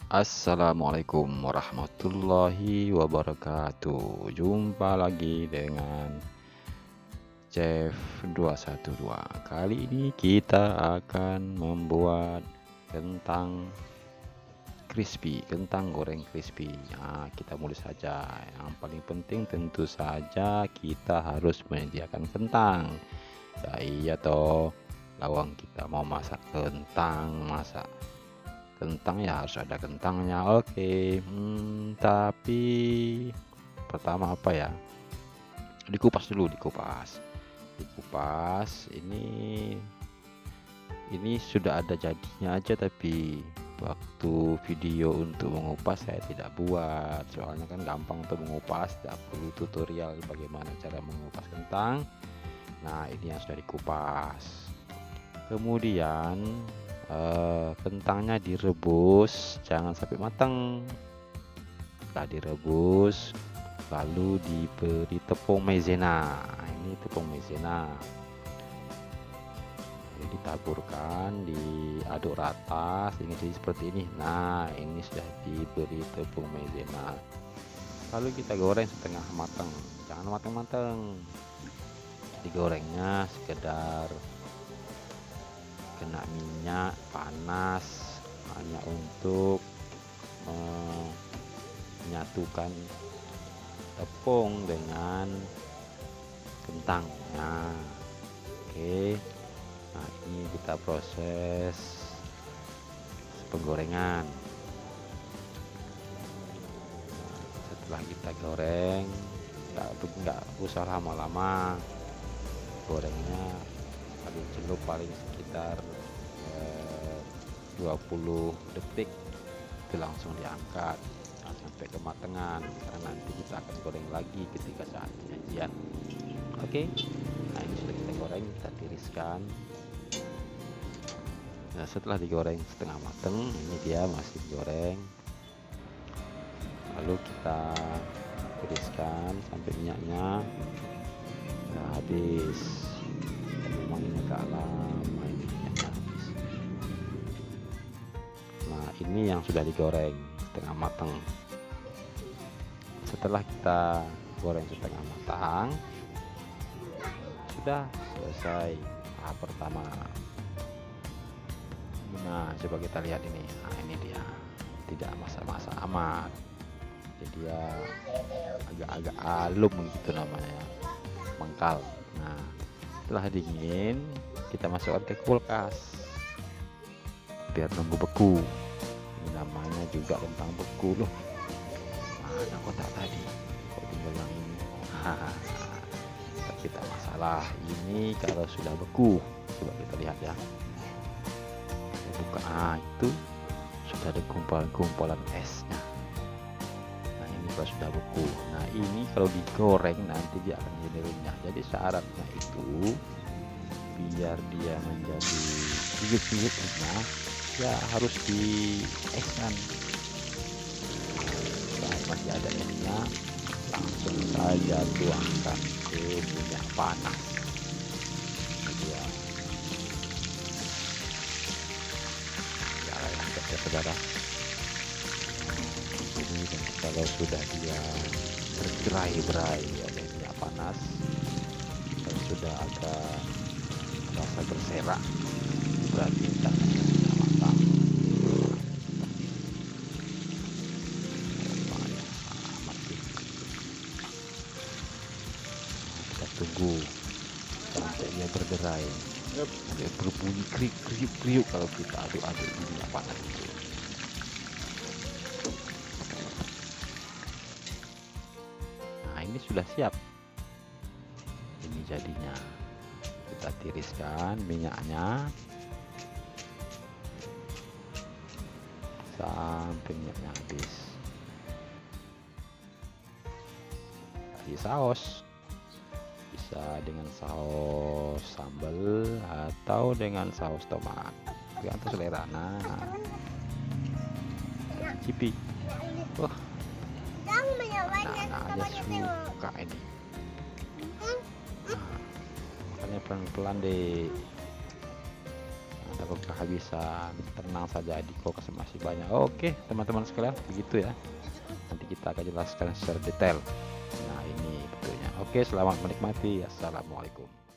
Assalamualaikum warahmatullahi wabarakatuh. Jumpa lagi dengan Chef 212. Kali ini kita akan membuat kentang crispy, kentang goreng crispy. Nah, kita mulai saja. Yang paling penting tentu saja kita harus menyediakan kentang. Ya iya toh, lawang kita mau masak kentang ya harus ada kentangnya. Oke. Tapi pertama apa ya, dikupas dulu. Dikupas ini sudah ada jadinya aja, tapi waktu video untuk mengupas saya tidak buat, soalnya kan gampang untuk mengupas, tidak perlu tutorial bagaimana cara mengupas kentang. Nah, ini yang sudah dikupas. Kemudian kentangnya direbus, jangan sampai matang. Setelah direbus, lalu diberi tepung maizena. Ini tepung maizena ditaburkan, diaduk rata sehingga jadi seperti ini. Nah, ini sudah diberi tepung maizena. Lalu kita goreng setengah matang, jangan matang-matang. Digorengnya sekedar kena minyak panas, hanya untuk menyatukan tepung dengan kentangnya. Oke, nah ini kita proses penggorengan. Setelah kita goreng, nggak usah lama-lama gorengnya, paling celup paling sekitar 20 detik itu langsung diangkat. Nah, sampai kematangan, karena nanti kita akan goreng lagi ketika saat penyajian. Oke, nah ini sudah kita goreng, kita tiriskan. Nah, setelah digoreng setengah matang, ini dia masih digoreng, lalu kita tiriskan sampai minyaknya habis. Memang ini agak lama ini minyaknya habis. Nah, ini yang sudah digoreng setengah matang. Setelah kita goreng setengah matang, sudah selesai tahap pertama. Nah, coba kita lihat ini. Nah, ini dia, tidak masak-masak amat, jadi dia agak-agak alum gitu namanya, mengkal. Nah, setelah dingin kita masukkan ke kulkas biar nunggu beku. Ini namanya juga kentang beku loh. Mana kotak tadi, kok tinggal yang ini. Tapi tak masalah, ini kalau sudah beku. Coba kita lihat ya, kita buka. Itu sudah ada kumpulan esnya. Nah, ini kalau sudah beku. Nah, ini kalau digoreng nanti dia akan jadi renyah. Jadi syaratnya itu biar dia menjadi kriuk-kriuk renyah, ya harus dieskan. Saat masih ada esnya, langsung saja tuangkan ke minyak panas. Ya, cara yang ya saudara. Ini kalau sudah dia bergerai-gerai oleh minyak panas dan sudah agak rasa berserak, berarti kentangnya sudah matang. Kita tunggu sampai dia berderai, dia berbunyi kriuk-kriuk kalau kita aduk-aduk di minyak panas itu. Nah, ini sudah siap. Ini jadinya. Kita tiriskan minyaknya sampai minyaknya habis. Kasih saus, bisa dengan saus sambal atau dengan saus tomat, tergantung selera. Nah, cicipi. Wah, anak-anak aja suka ini. Makanya pelan-pelan deh. Ada apakah kehabisan. Tenang saja, di kulkas masih banyak. Oke teman-teman sekalian, begitu ya. Nanti kita akan jelaskan secara detail. Nah ini betulnya. Oke, selamat menikmati. Assalamualaikum.